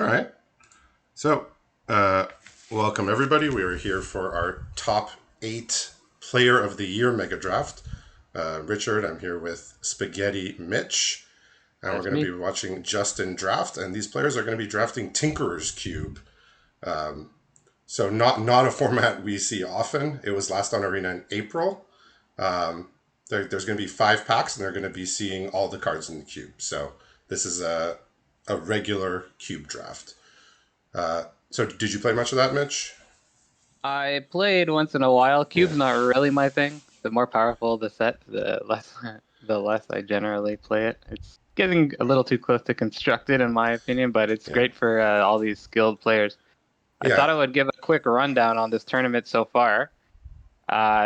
All right. So, uh, welcome everybody. We are here for our top 8 Player of the Year Megadraft. Richard, I'm here with Spaghetti Mitch, and we're That's going to be me. watching Justin draft. And these players are going to be drafting Tinkerer's Cube. So not a format we see often. It was last on Arena in April. There's going to be 5 packs, and they're going to be seeing all the cards in the cube. So this is a regular cube draft. So did you play much of that, Mitch? I played once in a while. Yeah. Cube's not really my thing. The more powerful the set, the less the less I generally play it. It's getting a little too close to constructed in my opinion, but it's Yeah. great for all these skilled players. I Yeah. thought I would give a quick rundown on this tournament so far.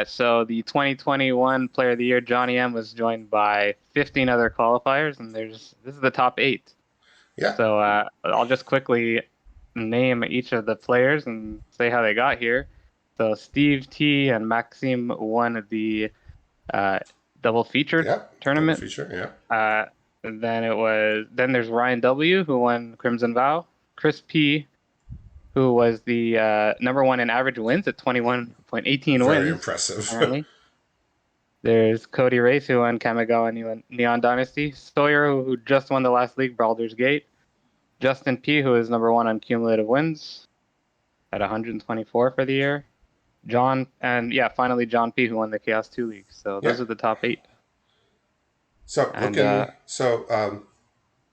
So the 2021 Player of the Year, Johnny M, was joined by 15 other qualifiers, and this is the top 8. Yeah. So I'll just quickly name each of the players and say how they got here. So Steve T and Maxime won the uh, double feature Yeah. Double tournament. feature. Yeah. And then there's Ryan W who won Crimson Vow. Chris P who was the number one in average wins at 21.18 Very wins impressive. apparently. There's Cody Race who won Kamigawa Neon Dynasty. Sawyer who just won the last league Baldur's Gate. Justin P, who is number one on cumulative wins at 124 for the year. Finally John P, who won the Chaos 2 League. So Yeah. those are the top 8. So And looking. So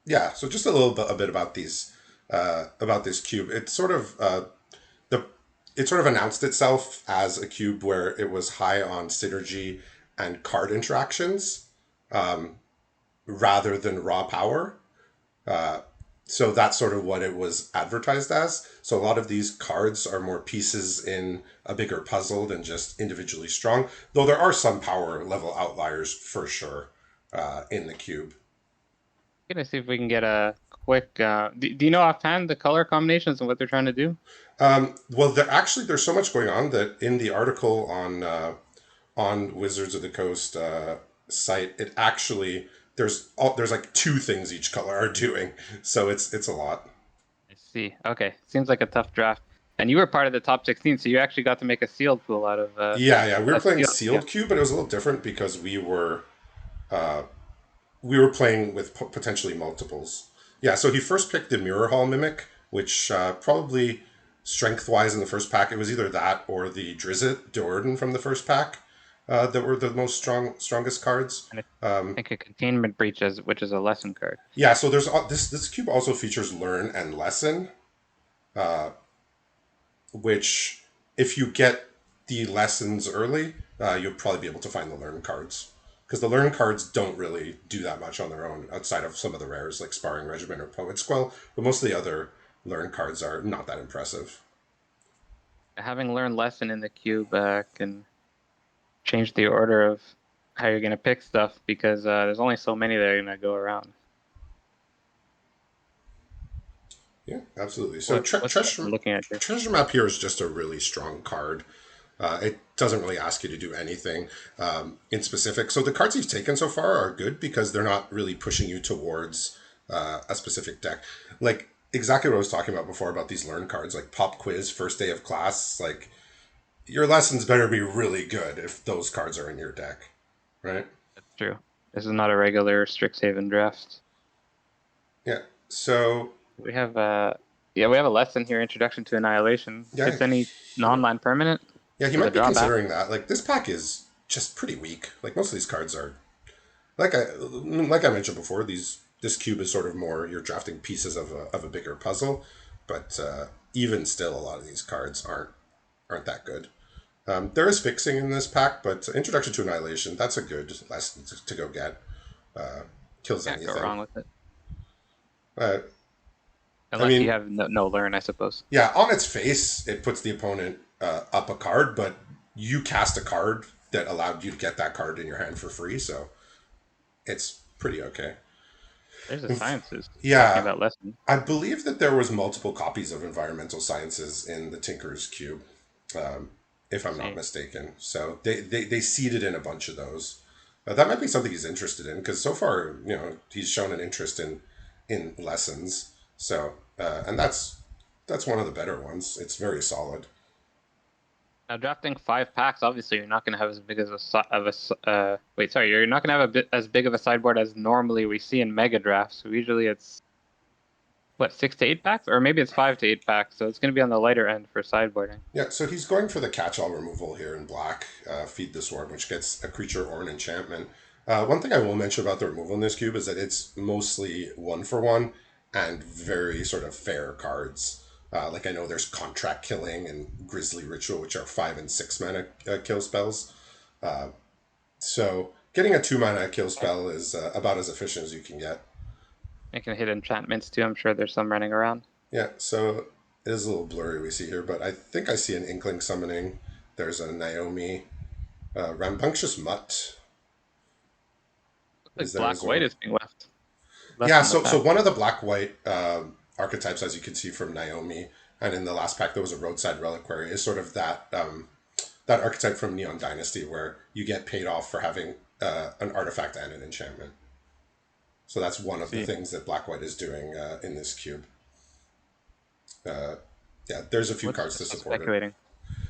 yeah. So just a bit about these about this cube. It's sort of the it sort of announced itself as a cube where it was high on synergy and card interactions rather than raw power. So that's sort of what it was advertised as. So a lot of these cards are more pieces in a bigger puzzle than just individually strong. Though there are some power level outliers for sure in the cube. I'm gonna see if we can get a quick. Do you know offhand the color combinations and what they're trying to do? Well, there's so much going on that in the article on Wizards of the Coast site, it actually there's like 2 things each color are doing. So it's a lot. I see. Okay, seems like a tough draft. And you were part of the top 16, so you actually got to make a sealed pool out of Yeah, we were a playing sealed. Yeah. sealed cube, but it was a little different because we were playing with potentially multiples. Yeah, so he first picked the Mirror Hall Mimic, which probably strength wise in the first pack, it was either that or the Drizzt Do'Urden from the first pack that were the most strongest cards. And I think a containment breach is which is a lesson card. Yeah, so there's this cube also features Learn and Lesson, which if you get the lessons early, you'll probably be able to find the Learn cards. Because the Learn cards don't really do that much on their own outside of some of the rares like Sparring Regiment or Poet Squell, but most of the other Learn cards are not that impressive. Having learned lesson in the cube can change the order of how you're gonna pick stuff because there's only so many that are gonna go around. Yeah, absolutely. So What's what I'm looking at here? Treasure Map here is just a really strong card. It doesn't really ask you to do anything in specific. So the cards he's taken so far are good because they're not really pushing you towards a specific deck. Like exactly what I was talking about before about these learn cards, like Pop Quiz, First Day of Class. Like your lessons better be really good if those cards are in your deck, right? That's true. This is not a regular Strixhaven draft. Yeah. So We have we have a lesson here, Introduction to Annihilation. yeah, Hits any non-land permanent yeah, he with a might be drawback. considering that. Like this pack is just pretty weak. Like most of these cards are like I mentioned before, this cube is sort of more you're drafting pieces of a bigger puzzle, but even still, a lot of these cards aren't that good. There is fixing in this pack, but Introduction to Annihilation, that's a good lesson to go get. Kills Can't go anything. wrong with it. Uh, I Unless you mean, have no learn, I suppose. yeah, on its face, it puts the opponent up a card, but you cast a card that allowed you to get that card in your hand for free, so it's pretty okay. There's a sciences talking Yeah, about lesson. I believe that there was multiple copies of Environmental Sciences in the Tinker's Cube, um, if I'm not See, mistaken. So they seeded in a bunch of those. That might be something he's interested in because so far, he's shown an interest in lessons. So and that's one of the better ones. It's very solid. Now, drafting 5 packs, obviously, you're not going to have as big as wait, sorry, you're not going to have a bit as big of a sideboard as normally we see in Mega Drafts. So usually it's what, 6 to 8 packs, or maybe it's 5 to 8 packs. So it's going to be on the lighter end for sideboarding. Yeah, so he's going for the catch-all removal here in black, Feed the Swarm, which gets a creature or an enchantment. One thing I will mention about the removal in this cube is that it's mostly 1 for 1 and very sort of fair cards. Like I know there's Contract Killing and Grisly Ritual, which are 5 and 6 mana kill spells. So getting a 2 mana kill spell is about as efficient as you can get. It can hit enchantments too. I'm sure there's some running around. Yeah, so it is a little blurry we see here, but I think I see an Inkling summoning. There's a Naomi. Rambunctious Mutt Looks is like there as black white well. is being left Yeah, in the so pack. one of the black white archetypes, as you can see from Naomi, and in the last pack there was a roadside reliquary, is sort of that archetype from Neon Dynasty where you get paid off for having an artifact and an enchantment. So that's one of the See, things that black white is doing in this cube. Uh, yeah, there's a few what's cards this to one support it. speculating?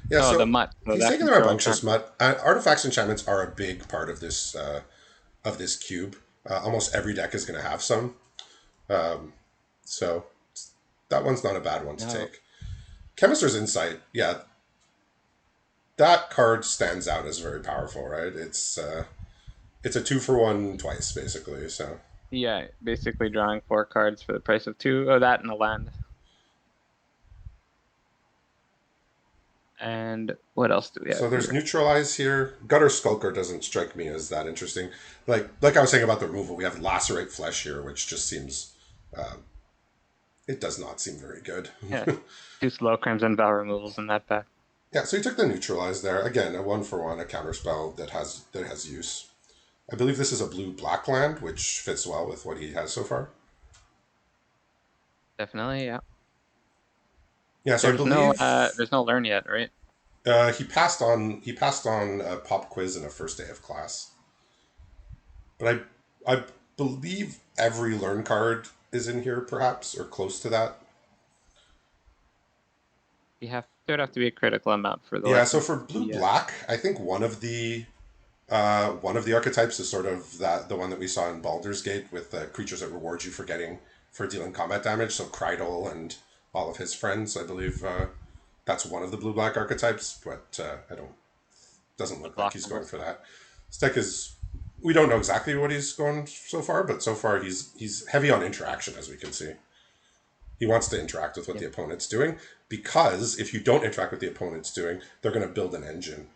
Yeah, Oh, the so mutt. So he's that taking can the throw Rambunctious enchantment. Mutt. Artifacts enchantments are a big part of this cube. Almost every deck is going to have some. So that one's not a bad one to No, take. Chemister's Insight, yeah, that card stands out as very powerful, right? It's a 2 for 1 twice, basically. So yeah, basically drawing 4 cards for the price of two. Oh, that and a land. And what else do we have there's here? Neutralize here. Gutter Skulker doesn't strike me as that interesting. Like I was saying about the removal, we have Lacerate Flesh here, which just seems it does not seem very good. Yeah, 2 slow Crimson Vow removals in that pack. Yeah, so he took the Neutralize there again, a 1 for 1, a counter spell that has use. I believe this is a blue black land, which fits well with what he has so far. Definitely, yeah. Yeah, so I believe There's no learn yet, right? he passed on a pop quiz in a first day of class. But I believe every learn card is in here, perhaps or close to that. There'd have to be a critical amount for the Yeah, so license for to blue be, black, I think one of the archetypes is sort of that the one that we saw in Baldur's Gate with the creatures that reward you for dealing combat damage. So Krydle and all of his friends, I believe that's one of the blue black archetypes, but I don't doesn't look like he's going blockable. for that. This deck is we don't know exactly what he's going so far, but so far he's heavy on interaction, as we can see. He wants to interact with what Yeah, the opponent's doing because if you don't interact with the opponent's doing, they're going to build an engine.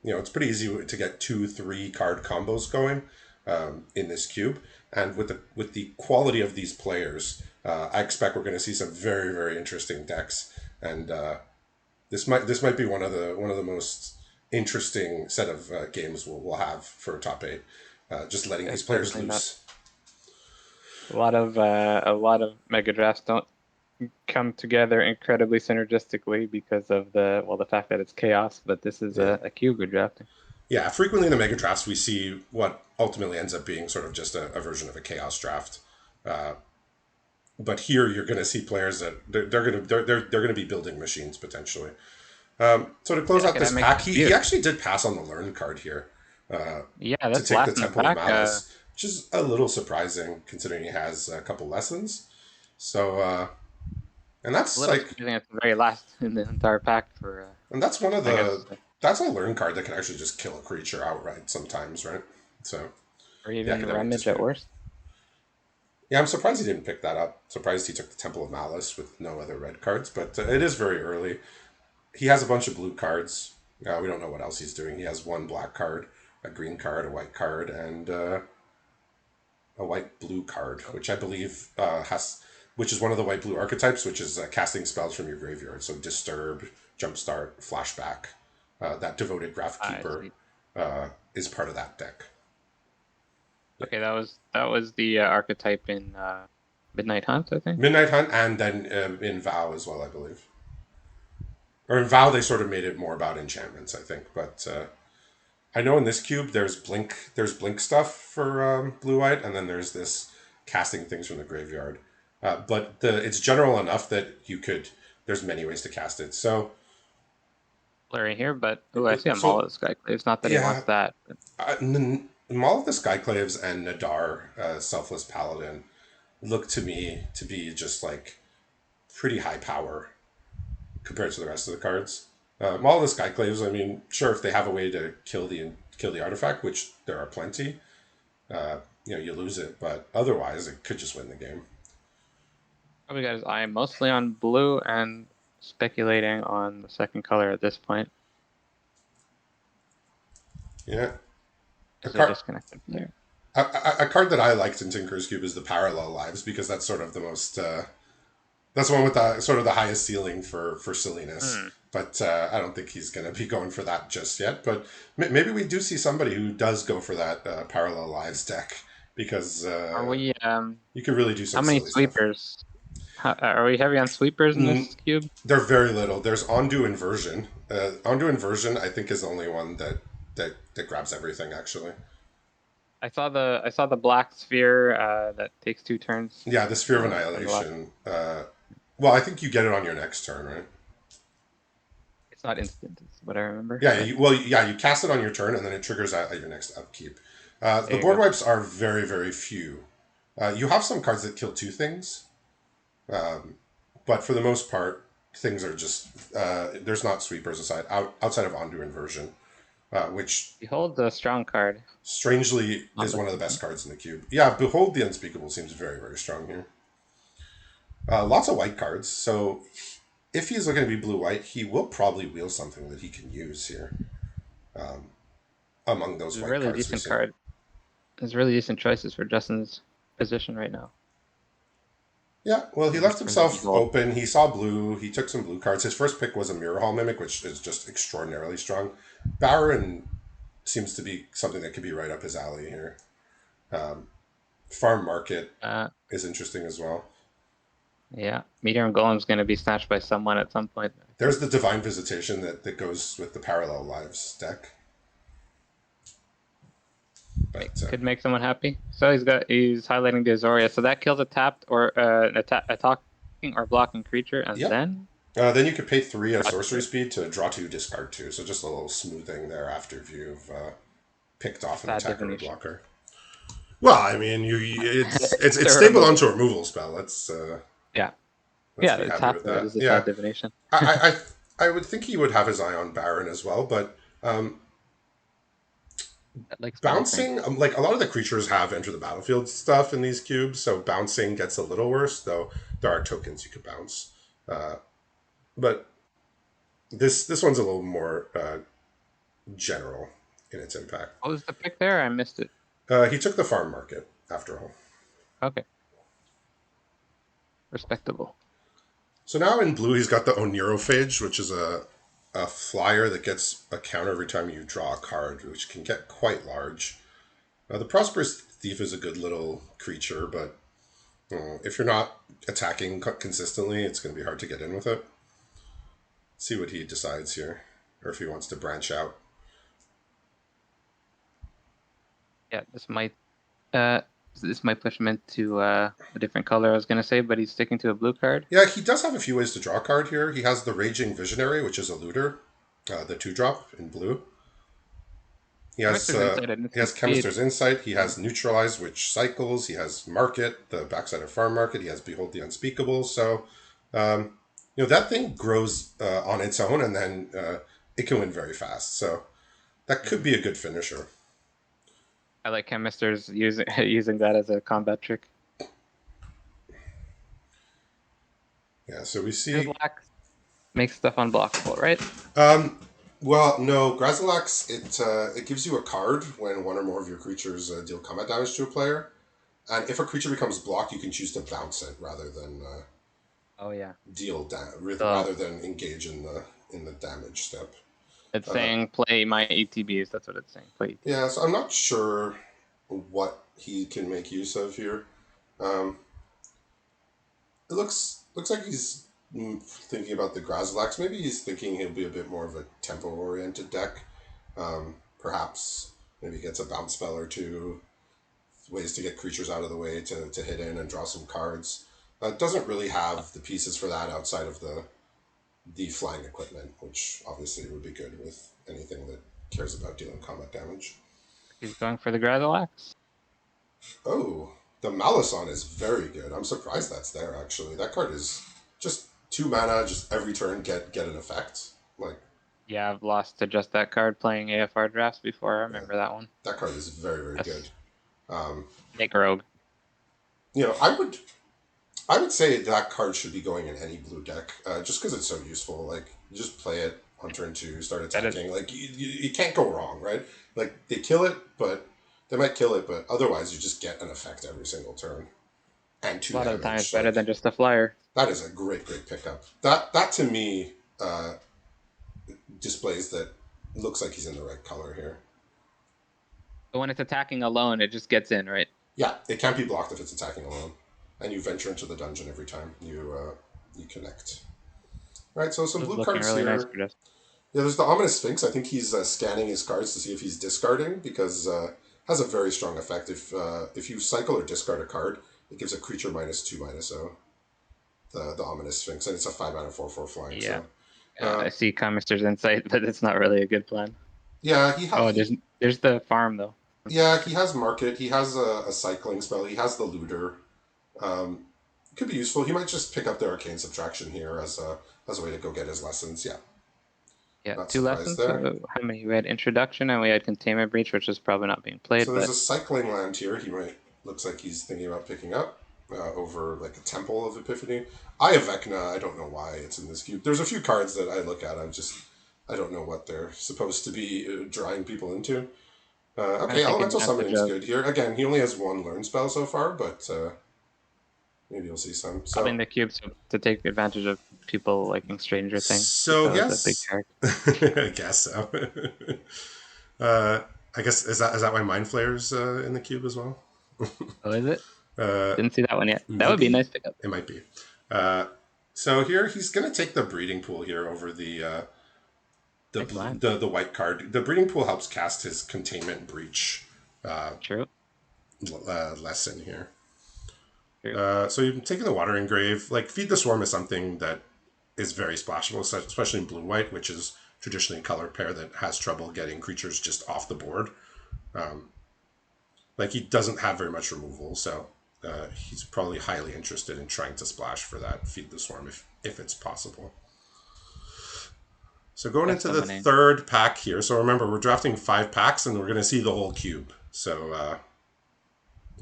It's pretty easy to get 2, 3 card combos going in this cube, and with the quality of these players, I expect we're going to see some very very interesting decks, and this might be one of the most interesting set of games we'll have for top eight. Just letting yeah, these players certainly not. loose. A lot of mega drafts don't come together incredibly synergistically because of the fact that it's chaos, but this is Yeah. a cube we're drafting. Yeah, frequently in the mega drafts we see what ultimately ends up being sort of just a version of a chaos draft. But here you're going to see players that they're going to be building machines potentially. So to close Yeah, out this academic pack, he dispute. actually did pass on the learn card here Yeah, to that's take the last in the Temple of pack. Malice, which is a little surprising considering he has a couple lessons. So and A that's little like surprising it's the very last in the entire pack for, and that's one of I the guess, that's a learn card that can actually just kill a creature outright sometimes, right? So or the even academic Rummage at dispute. worst. Yeah, I'm surprised he didn't pick that up. Surprised he took the Temple of Malice with no other red cards, but it is very early. He has a bunch of blue cards. We don't know what else he's doing. He has one black card, a green card, a white card, and a white blue card, Oh, which I believe which is one of the white blue archetypes, which is casting spells from your graveyard. So Disturb, Jumpstart, Flashback. That Devoted I Graphkeeper see. is part of that deck. Yeah. Okay, that was the archetype in Midnight Hunt, I think. Midnight Hunt, and then in Vow as well, I believe. Or in Vow, they sort of made it more about enchantments, I think. But I know in this cube, there's blink stuff for blue white, and then there's this casting things from the graveyard. But it's general enough that you could. There's many ways to cast it. So Blurry here, but oh, I see a Maul so of Skyclaves. Not that he yeah, wants that. But Maul of the Skyclaves and Nadar, Selfless Paladin, look to me to be just like pretty high power compared to the rest of the cards. Maul of the Skyclaves, I mean, sure, if they have a way to kill the artifact, which there are plenty, you lose it, but otherwise, it could just win the game. probably got his eye mostly on blue and speculating on the second color at this point. Yeah, a Is there a card. disconnect there? A card that I liked in Tinker's Cube is the Parallel Lives because that's sort of the most that's the one with the sort of the highest ceiling for silliness. Hmm. But I don't think he's going to be going for that just yet. But maybe we do see somebody who does go for that Parallel Lives deck because Are we? you can really do How some many silly stuff. sweepers? Are we heavy on sweepers in Mm, this cube? they're very little. There's Ondu Inversion. Ondu Inversion, I think, is the only one that grabs everything. Actually, I saw the black sphere that takes 2 turns. yeah, the Sphere of In the last, Annihilation. Well, I think you get it on your next turn, right? it's not instant. It's what I remember. Yeah, But you cast it on your turn, and then it triggers at your next upkeep. The there you board go. wipes are very, very few. You have some cards that kill two things, but for the most part, things are just there's not sweepers outside of Ondu Inversion, which Behold the strong card strangely on is the one of the best screen. cards in the cube. Yeah, Behold the Unspeakable seems very, very strong here. Lots of white cards, so if he's looking to be blue white, he will probably wheel something that he can use here among those It's a white really cards we decent see. card. There's really decent choices for Justin's position right now. Yeah, well, he left For the himself Behold. open. He saw blue. He took some blue cards. His first pick was a Mirror Hall Mimic, which is just extraordinarily strong. Baron seems to be something that could be right up his alley here. Farm Market Uh, is interesting as well. yeah. Meteor and Golem's going to be snatched by someone at some point, I There's think. the Divine Visitation that goes with the Parallel Lives deck. But Could make someone happy. So he's highlighting the Azoria. So that kills a tapped or attacking or blocking creature, and yep. then Then you could pay 3 at draw sorcery two. speed to draw 2, discard 2. So just a little smoothing there after you've picked off an Sad attacker or divination. blocker. Well, I mean, it's The stable removal. onto a removal spell. Yeah. Let's Yeah, be it's happy half with of it that. is a sad Yeah, divination. I I would think he would have his eye on Baron as well, but That like spell thing. bouncing like a lot of the creatures have enter the battlefield stuff in these cubes, so bouncing gets a little worse. Though there are tokens you could bounce, but this one's a little more general in its impact. What was the pick there? I missed it. He took the farm market after all. Okay. Respectable. So now in blue, he's got the Oneirophage, which is a flyer that gets a counter every time you draw a card, which can get quite large. The Prosperous Thief is a good little creature, but if you're not attacking consistently, it's going to be hard to get in with it. See what he decides here, or if he wants to branch out. Yeah, uh this might push him into a different color I was gonna say, but he's sticking to a blue card. Yeah, he does have a few ways to draw a card here. He has the Raging Visionary, which is a looter, the 2-drop in blue. Chemister's Insight at He has instant speed. Chemister's Insight. He has Neutralize, which cycles. He has Market, the backside of Farm Market. He has Behold the Unspeakable. So, that thing grows on its own, and then it can win very fast. So that could Mhm. be a good finisher. I like Chemister's using using that as a combat trick. Yeah. So we see. Grizzlax makes stuff unblockable, right? Well, no, Grazilax. It gives you a card when one or more of your creatures deal combat damage to a player, and if a creature becomes blocked, you can choose to bounce it rather than Oh yeah. So rather than engage in the damage step. it's Uh, saying play my ETBs. That's what it's saying. Play ETBs. yeah, so I'm not sure what he can make use of here. Um, it looks like he's thinking about the Grazilax. Maybe he's thinking he'll be a bit more of a tempo oriented deck. Perhaps maybe he gets a bounce spell or two, ways to get creatures out of the way to hit in and draw some cards. It doesn't really have the pieces for that outside of the flying equipment, which obviously would be good with anything that cares about dealing combat damage. He's going for the Grazilax. Oh, the Malison is very good. I'm surprised that's there actually. That card is just 2 mana, just every turn get an effect. Like, Yeah, I've lost to just that card playing AFR drafts before. I yeah, remember that one. that card is very very good. That's Um, Make Rogue. I would say that card should be going in any blue deck, just because it's so useful. Like, you just play it on turn two, start That is attacking. Like, you can't go wrong, right? Like, they kill it, but they might kill it, but otherwise you just get an effect every single turn and a two lot of the time it's damage. better Like, than just a flyer. that is a great pickup. That to me displays that looks like he's in the right color here. But when it's attacking alone, it just gets in, right? Yeah, it can't be blocked if it's attacking alone, and you venture into the dungeon every time you connect. All right, so some This is blue looking cards really nice here. for this. Yeah, there's the Ominous Sphinx. I think he's scanning his cards to see if he's discarding because has a very strong effect. If you cycle or discard a card, it gives a creature -2/-0. The Ominous Sphinx, and it's a 5 mana 4/4 flying. Yeah. So I uh, see Commister's Insight, but it's not really a good plan. yeah, Oh, there's the farm though. That's he market. has Market. He has a cycling spell. He has the Looter. Um, could be useful. He might just pick up the Arcane Subtraction here as a way to go get his lessons. Yeah, Yeah, not two surprised lessons. there. How many? We had Introduction and we had Containment Breach, which is probably not being So played, there's but a cycling land here. He might looks like he's thinking about picking up over like a Temple of Epiphany. Eye of Vecna. I don't know why it's in this cube. There's a few cards that I look at. I don't know what they're supposed to be drawing people into. trying to Okay, take Elemental advantage Summoning's of good here. Again, he only has one learn spell so far, but maybe you'll see some. popping So the cubes to take advantage of people liking Stranger Things so because a big yes, character. I guess so. uh, I guess is that why Mind Flayer's in the cube as well? Oh, is it? Uh, Didn't see that one yet. That would be a Maybe nice pickup. it might be. Uh, so here he's going to take the breeding pool here over the Nice blue, land. the white card. The breeding pool helps cast his containment breach True. lesson here. True. So you've taken the watering grave. Like, Feed the Swarm is something that is very splashable, especially in blue white, which is traditionally a color pair that has trouble getting creatures just off the board. Like, he doesn't have very much removal, so he's probably highly interested in trying to splash for that Feed the Swarm if it's possible. So going Death into the Summoning. third pack here. So remember, we're drafting 5 packs, and we're going to see the whole cube. So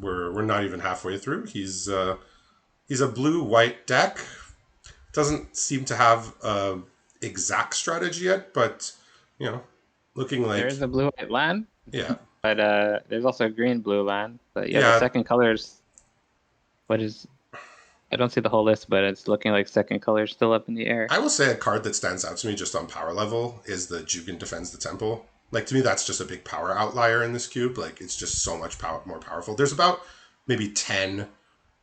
we're not even halfway through. He's a blue white deck. Doesn't seem to have a exact strategy yet, but you know, looking There like is a blue white land, yeah, but there's also a green blue land. But yeah, the yeah. second color is what is I don't see the whole list, but it's looking like second color is still up in the air. I will say a card that stands out to me just on power level is the Jugan Defends the Temple. Like, to me, that's just a big power outlier in this cube. Like, it's just so much more powerful. There's about maybe 10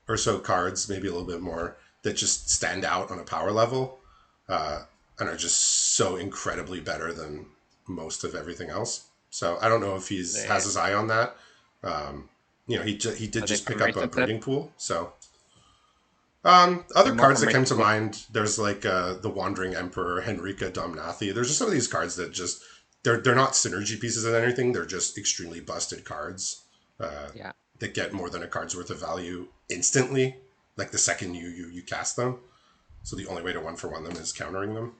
or so cards, maybe a little bit more, that just stand out on a power level and are just so incredibly better than most of everything else. So I don't know if he's has They his eye on that. He did are they just from pick up a recent sets? breeding pool. So They're other more cards from that came to recent sets. mind, there's like the Wandering Emperor, Henrika Domnathi. There's just some of these cards that just they're not synergy pieces of anything. They're just extremely busted cards Yeah. that get more than a card's worth of value instantly, like the second you cast them. So the only way to 1-for-1 them is countering them.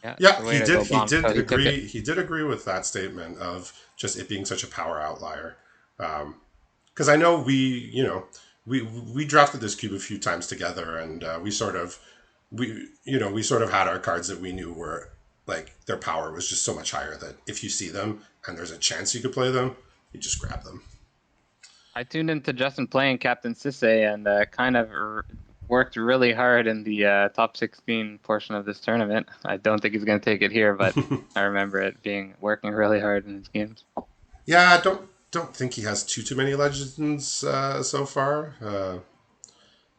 Yeah, it's Yeah, a way to go he bomb. did So he took it. agree. He did agree with that statement of just it being such a power outlier. Because I know we drafted this cube a few times together, and we sort of had our cards that we knew were like their power was just so much higher that if you see them and there's a chance you could play them, you just grab them. I tuned into Justin playing Captain Sisse and kind of worked really hard in the top 16 portion of this tournament. I don't think he's going to take it here, but I remember it being working really hard in his games. Yeah, I don't think he has too many legends so far.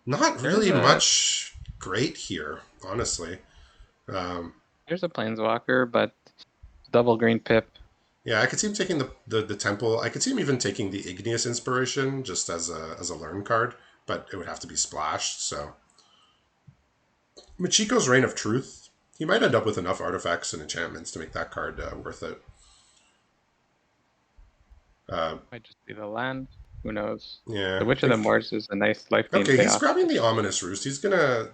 Not There's really a much great here, honestly. Um, there's a Planeswalker, but double green pip. yeah, I could see him taking the temple. I could see him even taking the Igneous Inspiration just as a learn card. but it would have to be splashed. So Machiko's Reign of Truth, he might end up with enough artifacts and enchantments to make that card worth it. Might just be the land. Who knows? Yeah, The I Witch of the think. Moors is a nice life gain Okay, he's payoff. grabbing the Ominous Roost. He's gonna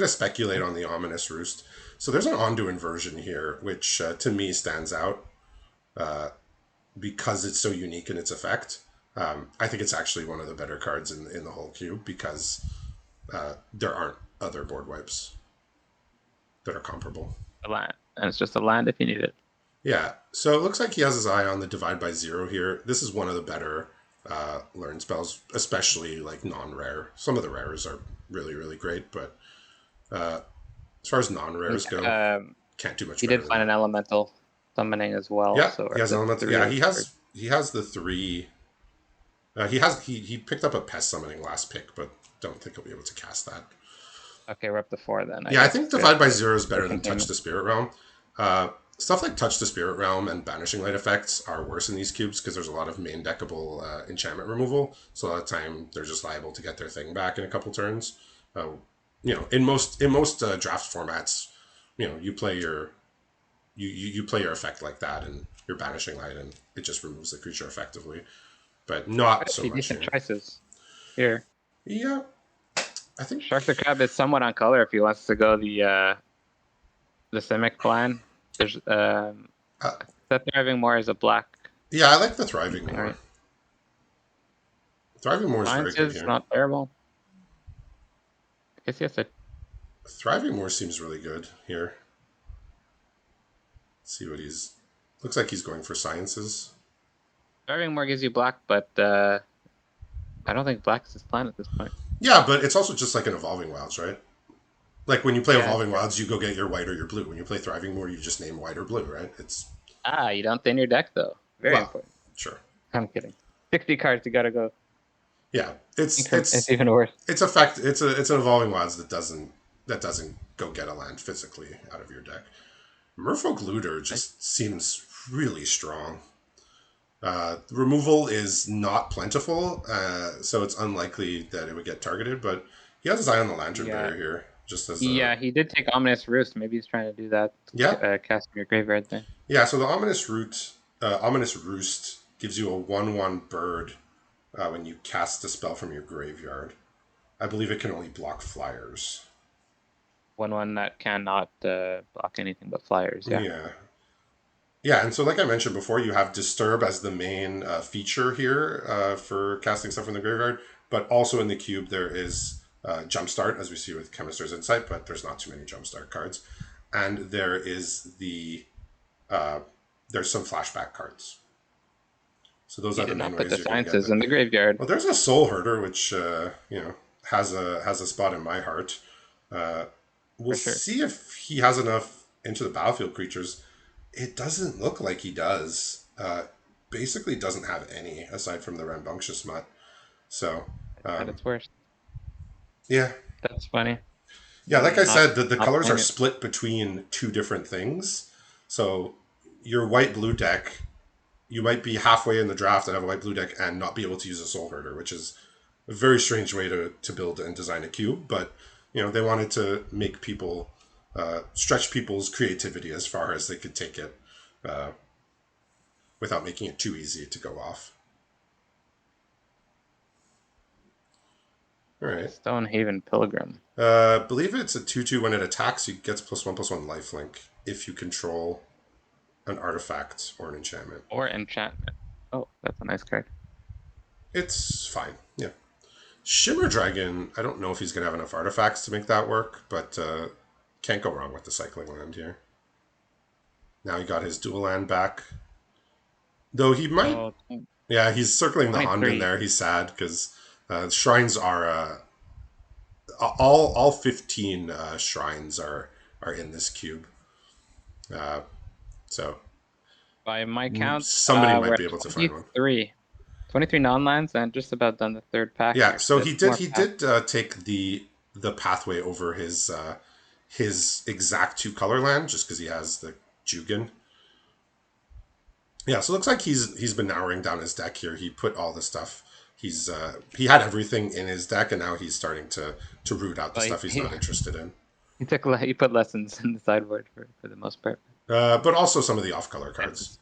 speculate on the Ominous Roost. So there's an Ondu inversion here, which to me stands out because it's so unique in its effect. I think it's actually one of the better cards in the whole cube because there aren't other board wipes that are comparable. A land, and it's just a land if you need it. Yeah, so it looks like he has his eye on the Divide by Zero here. This is one of the better learn spells, especially like non-rare. Some of the rares are really, really great, but as far as non-rares go, can't do much He better did than find that. an elemental summoning as well. Yeah, So he or has the elements. three Yeah, of he has the three. He picked up a pest summoning last pick, but don't think he'll be able to cast that. Okay, we're up to 4 then. I Yeah, I guess think we have Divide by to Zero is for better than Touch containment. the Spirit Realm. Stuff like Touch the Spirit Realm and Banishing Light effects are worse in these cubes because there's a lot of main deckable enchantment removal. So a lot of the time they're just liable to get their thing back in a couple turns. In most draft formats, you play you play your effect like that and your Banishing Light, and it just removes the creature effectively. But not so Actually, much decent here. choices here. Yeah, I think. Shark the Crab is somewhat on color if he wants to go the Simic plan. There's Uh, Seth Thriving More is a black yeah, I like the Thriving thing, more. right? Thriving more is very Science good is here. not terrible. I guess yes, Thriving more seems really good here. Let's see what he's. Looks like he's going for sciences. Thriving More gives you black, but I don't think black is his plan at this point. Yeah, but it's also just like an Evolving Wilds, right? Like when you play Yeah. Evolving Wilds, you go get your white or your blue. When you play Thriving more, you just name white or blue, right? It's You don't thin your deck though. Very well, important. sure. I'm kidding. 60 cards, you gotta go. Yeah, it's It's it's even worse. it's a fact. It's an Evolving Wilds that doesn't go get a land physically out of your deck. Merfolk Looter just seems really strong. Removal is not plentiful, so it's unlikely that it would get targeted. But he has his eye on the Lantern Yeah. Bearer here, just as a Yeah, he did take Ominous Roost. Maybe he's trying to do that, yeah, cast from your graveyard thing. yeah. So the Ominous Roost gives you a 1/1 bird when you cast a spell from your graveyard. I believe it can only block flyers. 1/1 that cannot block anything but flyers. Yeah. Yeah. Yeah, and so like I mentioned before, you have Disturb as the main feature here for casting stuff from the graveyard, but also in the cube there is Jumpstart, as we see with Chemister's Insight, but there's not too many Jumpstart cards. And there is there's some flashback cards. So those He are the did main not put ways the you're going to get sciences them. in the graveyard. Well, there's a Soul Herder, which has a spot in my heart. We'll For sure. see if he has enough into the battlefield creatures. It doesn't look like he does. Basically, doesn't have any aside from the Rambunctious Mutt. So, At its worst. yeah, That's funny. yeah. Like I Not said, the not colors are playing it. split between two different things. So, your white blue deck, you might be halfway in the draft and have a white blue deck and not be able to use a Soul Herder, which is a very strange way to build and design a cube. But they wanted to make people stretch people's creativity as far as they could take it. Without making it too easy to go off. All right. Stonehaven Pilgrim. Believe it's a 2/2 when it attacks. You gets +1/+1 lifelink if you control an artifact or an enchantment. Or enchantment. Oh, that's a nice card. It's fine. Yeah. Shimmer Dragon. I don't know if he's gonna have enough artifacts to make that work, but can't go wrong with the cycling land here. Now he got his dual land back. Though he might. Oh, Yeah, he's circling the point Hund in 3. there. He's sad because shrines are all 15 shrines are in this cube. So By my count, somebody we're might be at able to find one. 23 non-lands and just about done the third pack Yeah, here. so There's he more did packs. take the pathway over his exact two color land just because he has the Jugan. Yeah, so it looks like he's been narrowing down his deck here. He put all the stuff he had everything in his deck, and now he's starting to root out the Well, stuff he's not interested in. he put lessons in the sideboard for the most part. But also some of the off color And cards.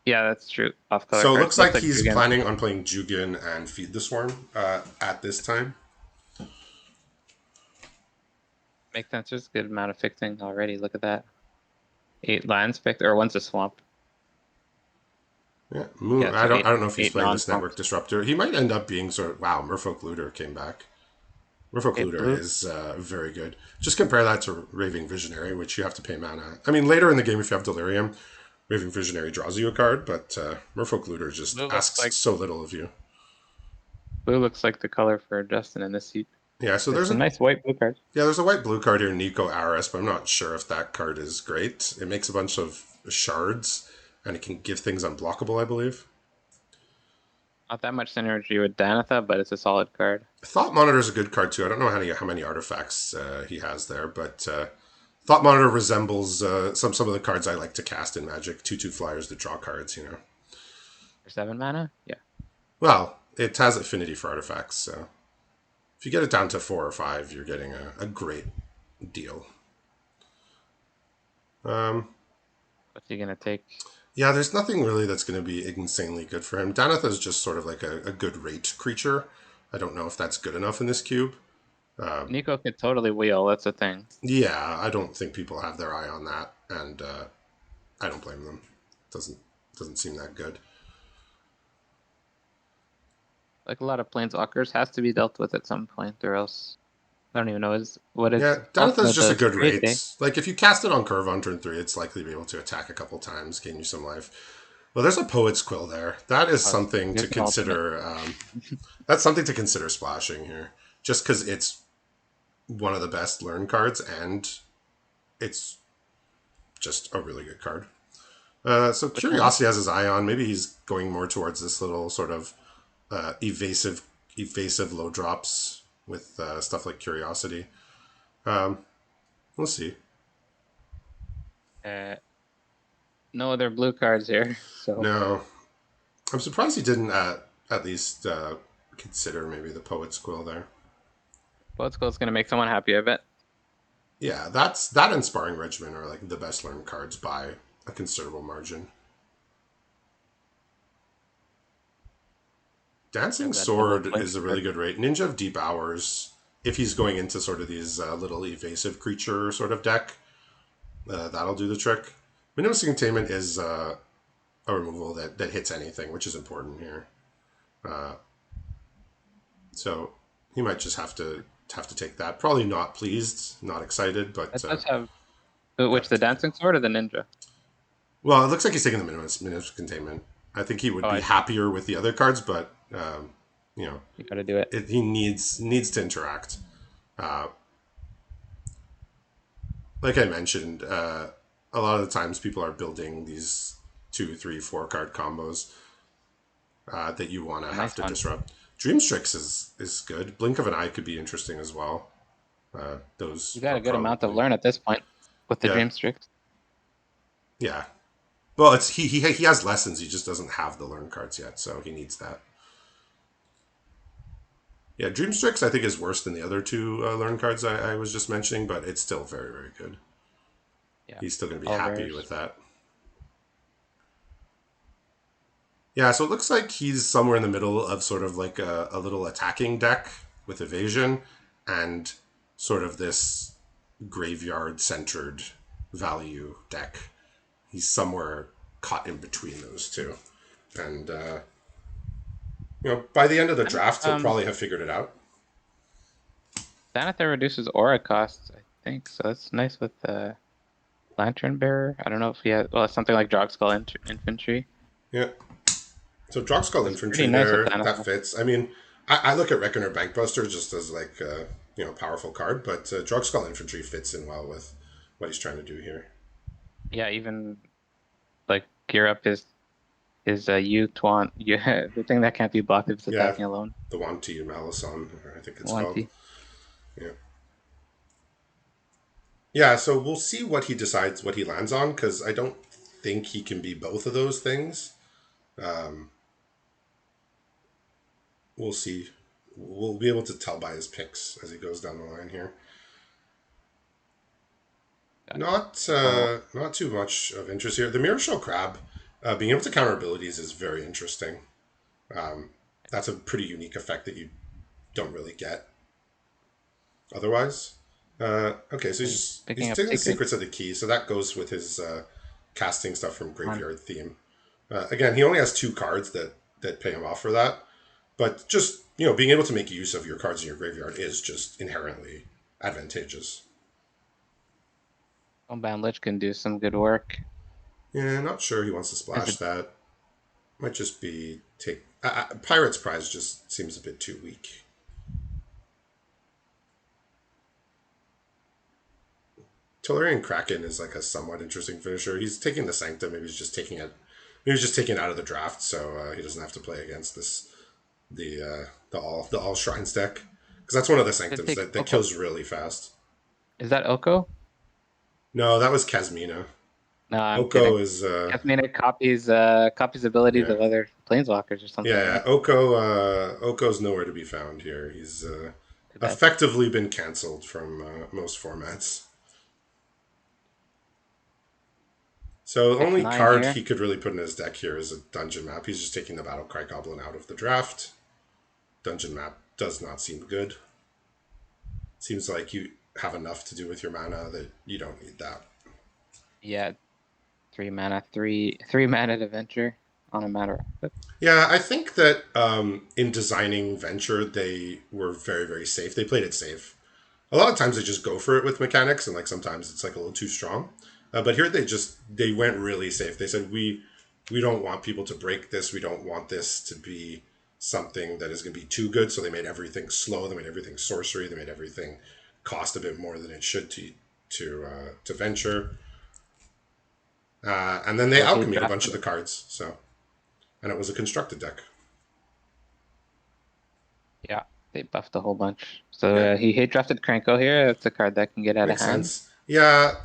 yeah, that's true. Off color So it cards looks looks like like he's Jugen. planning on playing Jugen and Feed the Swarm at this time. Makes sense. There's a good amount of fixing already. Look at that. 8 lands picked, or one's a swamp. Yeah, Yeah, I so don't eight I don't know if he's eight playing this network non-swamps. disruptor. He might end up being sort of wow. Merfolk Looter came back. Merfolk It Looter blue. is very good. Just compare that to Raving Visionary, which you have to pay mana. I mean, later in the game, if you have Delirium, Raving Visionary draws you a card, but Merfolk Looter just Blue looks asks like so little of you. blue looks like the color for Justin in this seat. Yeah, so There's there's some a nice white blue cards. there's a white blue card here, Nico Aris, but I'm not sure if that card is great. It makes a bunch of shards, and it can give things unblockable, I believe. Not that much synergy with Danitha, but it's a solid card. Thought Monitor is a good card too. I don't know how many artifacts he has there, but Thought Monitor resembles some of the cards I like to cast in Magic. 2/2 flyers that draw cards, you know. For 7 mana? Yeah. Well, it has affinity for artifacts, so if you get it down to 4 or 5, you're getting a great deal. What's he gonna take? Yeah, there's nothing really that's going to be insanely good for him. Danitha is just sort of like a good rate creature. I don't know if that's good enough in this cube. Nico could totally wheel, that's the thing. Yeah, I don't think people have their eye on that, and I don't blame them. Doesn't doesn't seem that good. Like a lot of planeswalkers has to be dealt with at some point, or else I don't even know what Yeah, its Danitha's ultimate just a does. good Great day. rate. Like if you cast it on curve on turn 3, it's likely to be able to attack a couple times, gain you some life. Well, there's a Poet's Quill there. That is Oh, something to there's an ultimate. consider. That's something to consider splashing here, just because it's one of the best learn cards, and it's just a really good card. So Which one? Curiosity has his eye on. Maybe he's going more towards this little sort of evasive low drops with stuff like Curiosity. We'll see. Uh, no other blue cards here, so No, I'm surprised he didn't at least consider maybe the Poet's Quill there. Both is gonna make someone happy, I bet. Yeah, that and Sparring Regimen are like the best learned cards by a considerable margin. Dancing Have that double Sword flinch is a really card. good rate. Ninja of Deep Hours, if he's going into sort of these little evasive creature sort of deck, that'll do the trick. Minimus Containment is a removal that hits anything, which is important here. So he might just have to take that. Probably not pleased, not excited, That does have which the but dancing sword or the ninja? well, it looks like he's taking the minimus containment. I think he would Oh, be I see. happier with the other cards, but you know, You gotta do it. he needs to interact. Uh, like I mentioned, a lot of the times people are building these 2, 3, 4 card combos that you want to A have nice to one. disrupt. Dreamstrix is good. Blink of an Eye could be interesting as well. You Those got are a good amount of probably learn at this point with the yeah dream streaks. yeah. Well, it's he has lessons. He just doesn't have the learn cards yet, so he needs that. Yeah, Dreamstrix I think is worse than the other two learn cards I was just mentioning, but it's still very very good. Yeah. He's still going to be All happy rares. with that. Yeah, so it looks like he's somewhere in the middle of sort of like a little attacking deck with evasion and sort of this graveyard centered value deck. He's somewhere caught in between those two. And, by the end of the draft, he'll Um probably have figured it out. Danitha reduces aura costs, I think, so that's nice with Lantern Bearer. I don't know if he has well something like Drogskull Infantry. Yeah. So Drogskull That's pretty Infantry nice with there, that Danitha. fits. I mean, I look at Reckoner Bankbuster just as like, powerful card, but Drogskull Infantry fits in well with what he's trying to do here. Yeah, even like gear up his U Taunt. Yeah, the thing that can't be blocked if it's Yeah, attacking alone. the Wanty Malison, I think it's One called. T. Yeah. Yeah, so we'll see what he decides, what he lands on, because I don't think he can be both of those things. Um, we'll see. We'll be able to tell by his picks as he goes down the line here. Gotcha. Oh, Not too much of interest here. The Mirror Shell Crab, being able to counter abilities is very interesting. Um, that's a pretty unique effect that you don't really get otherwise. Okay, so he's he's picking up taking the secrets. secrets of the key, so that goes with his casting stuff from On. Graveyard Theme. Again, he only has two cards that pay him off for that, but just being able to make use of your cards in your graveyard is just inherently advantageous. Homebound Lich can do some good work. Yeah, not sure he wants to Is splash it that. Might just be take Pirate's Prize just seems a bit too weak. Tolarian Kraken is like a somewhat interesting finisher. He's taking the Sanctum. Maybe he's just taking it. Maybe he's just taking it out of the draft, so he doesn't have to play against the all shrines deck because that's one of the it Sanctums take that Oko? kills really fast. Is that Oko? No, that was Kasmina. No, I'm Oko kidding. is Kasmina copies abilities yeah of other planeswalkers or something, yeah right? Oko's nowhere to be found here. He's Too bad. effectively been cancelled from most formats. So the Pick only 9 card here. he could really put in his deck here is a dungeon map. He's just taking the Battlecry Goblin out of the draft. Dungeon map does not seem good. Seems like you have enough to do with your mana that you don't need that. Yeah, 3 mana, three mana to venture on a matter. Yeah, I think that in designing Venture, they were very, very safe. They played it safe. A lot of times they just go for it with mechanics, and like sometimes it's like a little too strong. But here they went really safe. They said we don't want people to break this. We don't want this to be something that is going to be too good. So they made everything slow. They made everything sorcery. They made everything cost a bit more than it should to venture. And then they So he alchemied a bunch of drafted. the cards. So and it was a constructed deck. Yeah, they buffed a whole bunch. So Yeah, he hate drafted Krenko here. That's a card that can get out of makes hand. sense. Yeah.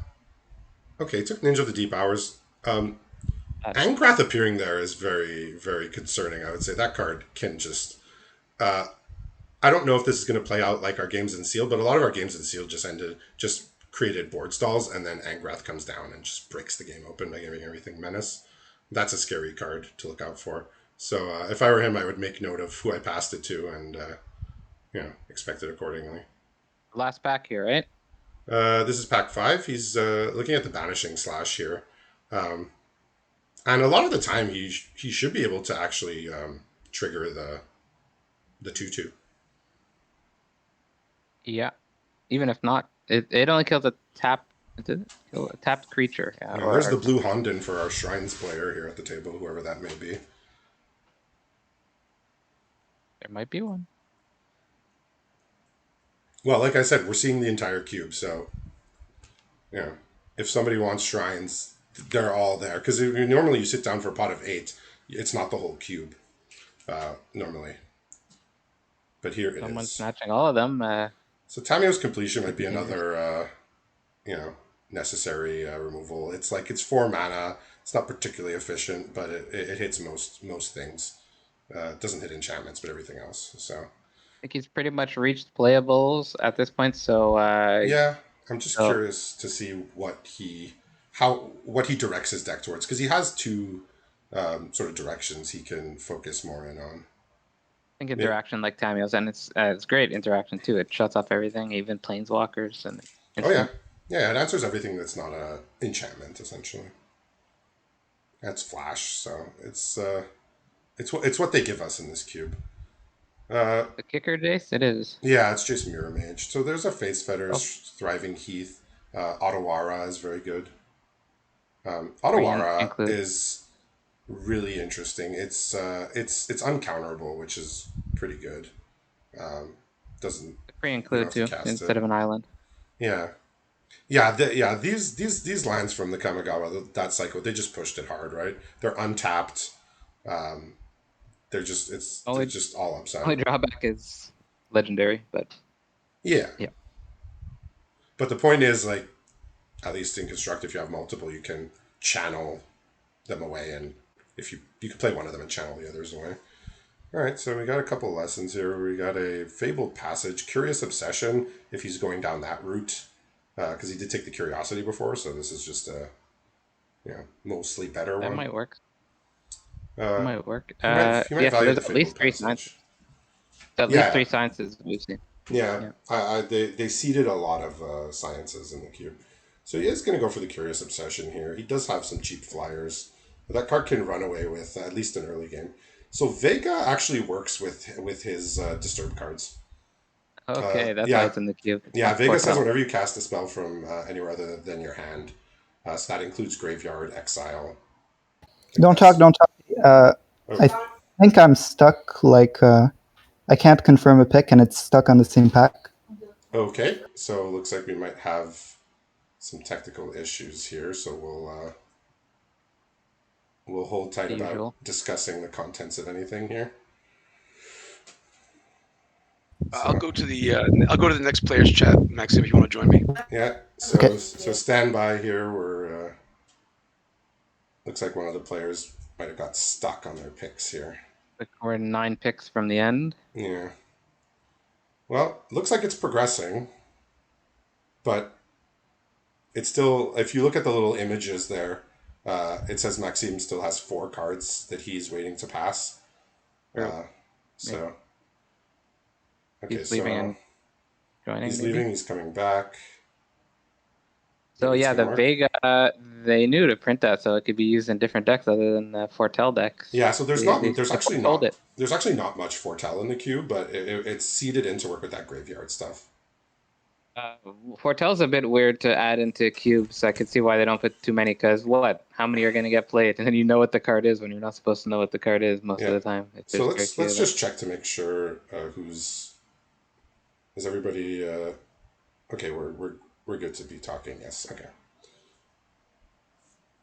Okay, took Ninja of the Deep Hours. Angrath appearing there is very, very concerning. I would say that card can just. I don't know if this is going to play out like our games in Seal, but a lot of our games in Seal just created board stalls, and then Angrath comes down and just breaks the game open by giving everything menace. That's a scary card to look out for. So if I were him, I would make note of who I passed it to and expect it accordingly. Last pack here, right? This is pack 5. He's looking at the Banishing Slash here. Um, and a lot of the time, he should be able to actually trigger the 2/2. Yeah. Even if not, it only kills a tap. Did it kill a tapped creature? Yeah, Now, or there's the artifact. blue Honden for our Shrines player here at the table, whoever that may be. There might be one. Well, like I said, we're seeing the entire cube, so if somebody wants Shrines, they're all there. Because normally you sit down for a pot of 8, it's not the whole cube normally, but here it Someone is. snatching all of them. So Tamio's Completion might Could be be dangerous. another necessary removal. It's like it's 4 mana. It's not particularly efficient, but it hits most things. It doesn't hit enchantments, but everything else. So I think he's pretty much reached playables at this point. So yeah, I'm just so curious to see what he directs his deck towards because he has two sort of directions he can focus more in on. I think Maybe, interaction like Tamio's, and it's great interaction too. It shuts off everything, even planeswalkers and oh yeah, instant. yeah, it answers everything that's not a enchantment essentially. That's flash, so it's what they give us in this cube. Uh, The kicker, Jace, it is. Yeah, it's just Mirror Mage. So there's a Face Oh, Fetters, Thriving Heath. Otawara is very good. green Otawara include is really interesting. It's uncounterable, which is pretty good. Um, doesn't free You don't include have to too cast instead it. of an island. Yeah, These lands from the Kamigawa that cycle they just pushed it hard, right? They're untapped. Um, they're Only just all upside. only drawback is legendary, but Yeah, yeah, but the point is like at least in construct, if you have multiple, you can channel them away, and if you can play one of them and channel the others away. All right, so we got a couple lessons here. We got a fabled passage, curious obsession. If he's going down that route, because he did take the curiosity before, so this is just a mostly better That one. might work. That Uh, might work. he might Yeah. So value there's the at fabled least three passage. sciences. At least Yeah, three sciences we've seen. yeah. Yeah. They seeded a lot of sciences in the cube, so he is going to go for the curious obsession here. He does have some cheap flyers. That card can run away with at least an early game. So Vega actually works with his disturb cards. Okay, that's why Yeah, it's in the cube. It's yeah. not Vega says Foretell. whenever you cast a spell from anywhere other than your hand, so that includes graveyard, exile. I think Don't talk, that's don't talk. oh, I think I'm stuck. I can't confirm a pick, and it's stuck on the same pack. okay. So looks like we might have some technical issues here. So we'll hold tight The about usual. discussing the contents of anything here. I'll So go to the next player's chat, Maxim, if you want to join me. yeah. Okay. So stand by here. We're looks like one of the players might have got stuck on their picks here. Like we're 9 picks from the end. Yeah. Well, looks like it's progressing, but it's still. If you look at the little images there, it says Maxime still has 4 cards that he's waiting to pass. Or Uh, maybe so okay, he's leaving so and joining, he's maybe. leaving. He's coming back. So Maybe it's yeah, gonna the work. Vega, they knew to print that, so it could be used in different decks other than the Foretell decks. Yeah. So there's They not. they, There's they actually foretold not. it. There's actually not much foretell in the queue, but it's seeded in to work with that graveyard stuff. Uh, Foretell's a bit weird to add into cubes. I could see why they don't put too many. Cause what? How many are gonna get played? And then you know what the card is when you're not supposed to know what the card is most Yeah. of the time. If So there's very few let's of them. just check to make sure who's is everybody okay. We're good to be talking. Yes. Okay.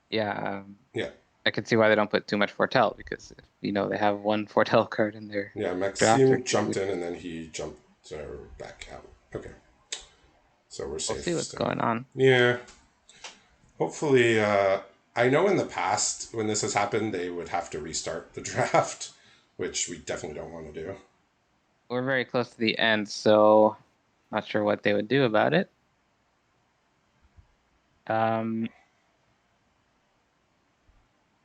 Yeah, Yeah. I can see why they don't put too much Foretell because they have one Foretell card in their Yeah. draft or Maxime two. jumped in and then he jumped back out. Okay. So we're We'll see safe what's still. going on. Yeah. Hopefully, I know in the past when this has happened, they would have to restart the draft, which we definitely don't want to do. We're very close to the end, so not sure what they would do about it.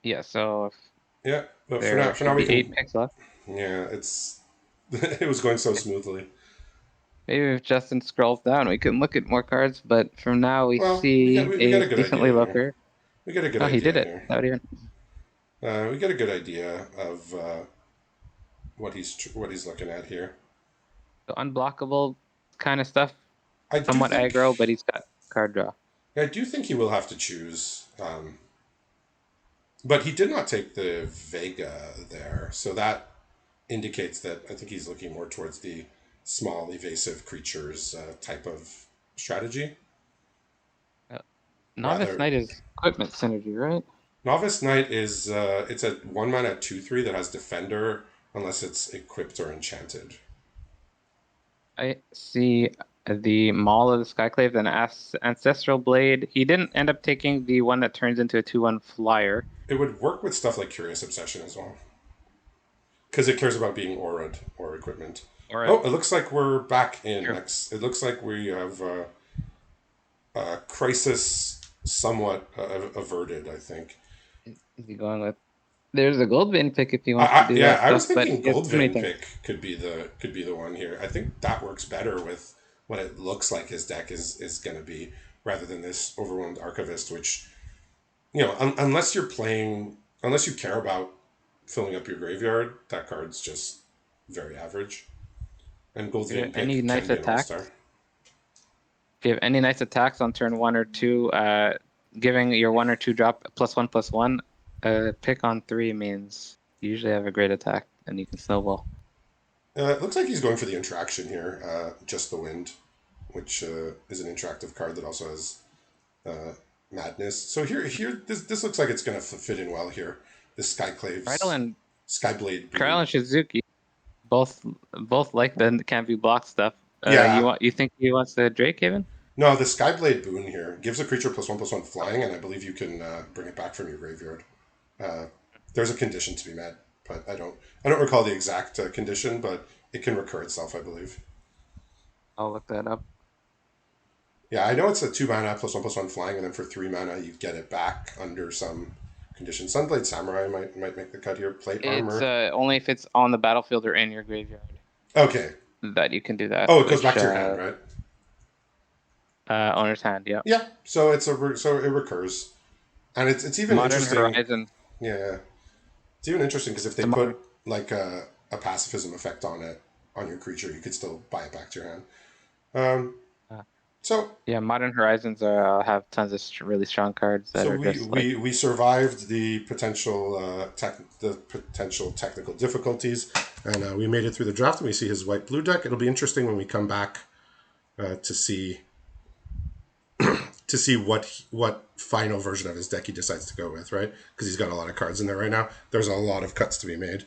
Yeah, so if Yeah, but there for now should we be 8 can. picks left. Yeah, it's it was going so smoothly. Maybe if Justin scrolls down, we can look at more cards, but from now we Well, see we got a a good decently idea low here. pair. We got a good Oh, he did idea it. here. Without even We get a good idea of what he's looking at here. so unblockable kind of stuff. I do Somewhat think aggro, but he's got card draw. he will have to choose. But he did not take the Vega there, so that indicates that I think he's looking more towards the small evasive creatures type of strategy. Uh, Novice Rather, Knight is equipment synergy, right? Novice Knight is it's a 1 mana 2/3 that has Defender unless it's equipped or enchanted. I see the Maul of the Skyclave and Ancestral Blade. He didn't end up taking the one that turns into a 2/1 flyer. It would work with stuff like Curious Obsession as well, because it cares about being aura'd or equipment. Or Oh, it looks like we're back in True. next. It looks like we have crisis somewhat averted. I think. Is he going with? There's a Goldvein pick if he wants to do Yeah, that I was stuff, but thinking he has too many Goldvein things. pick could be the one here. I think that works better with what it looks like his deck is going to be, rather than this overwhelmed archivist, which unless you care about filling up your graveyard, that card's just very average. And Are there Goldvein any pick can nice be an all attacks? star. If you have any nice attacks on turn 1 or 2, giving your 1 or 2 drop +1/+1, pick on 3 means you usually have a great attack and you can snowball. It looks like he's going for the interaction here, just the wind, which is an interactive card that also has uh, madness. So here, this looks like it's going to fit in well here. This Krydle Skyclave's and Skyblade Krydle Boon. and Shizuki both like the can't be blocked stuff. Yeah, You think he wants the Drake Haven? no, the Skyblade Boon here gives a creature +1/+1 flying, and I believe you can bring it back from your graveyard. Uh, there's a condition to be met but I don't recall the exact condition, but it can recur itself, I believe. I'll look that up. Yeah, I know it's a 2 mana +1/+1 flying, and then for 3 mana you get it back under some condition. Sunblade Samurai might make the cut here. Plate It's armor. only if it's on the battlefield or in your graveyard Okay. that you can do that. Oh, it goes back to your hand, right? Owner's hand, yeah. Yeah. So so it recurs, and it's even Modern interesting. Horizon. Yeah, it's even interesting because if they The put like a pacifism effect on it on your creature, you could still buy it back to your hand. uh, So yeah, Modern Horizons have tons of really strong cards that so are just like we survived the potential potential technical difficulties, and we made it through the draft. And we see his white blue deck. It'll be interesting when we come back to see what final version of his deck he decides to go with, right? Because he's got a lot of cards in there right now. There's a lot of cuts to be made,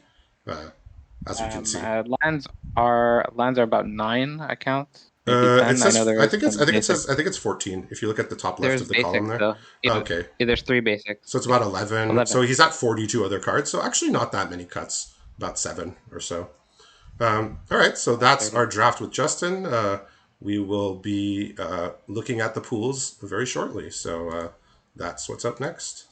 as we can see. lands are about 9, I count. Maybe 10. It I know says there is some basic. I think it's 14. If you look at the top left There's of the column basics there. though. Okay, There's 3 basics. so it's about 11. 11. So he's at 42 other cards. So actually not that many cuts. About 7 or so. All right, so that's 30. our draft with Justin. We will be looking at the pools very shortly. So that's what's up next.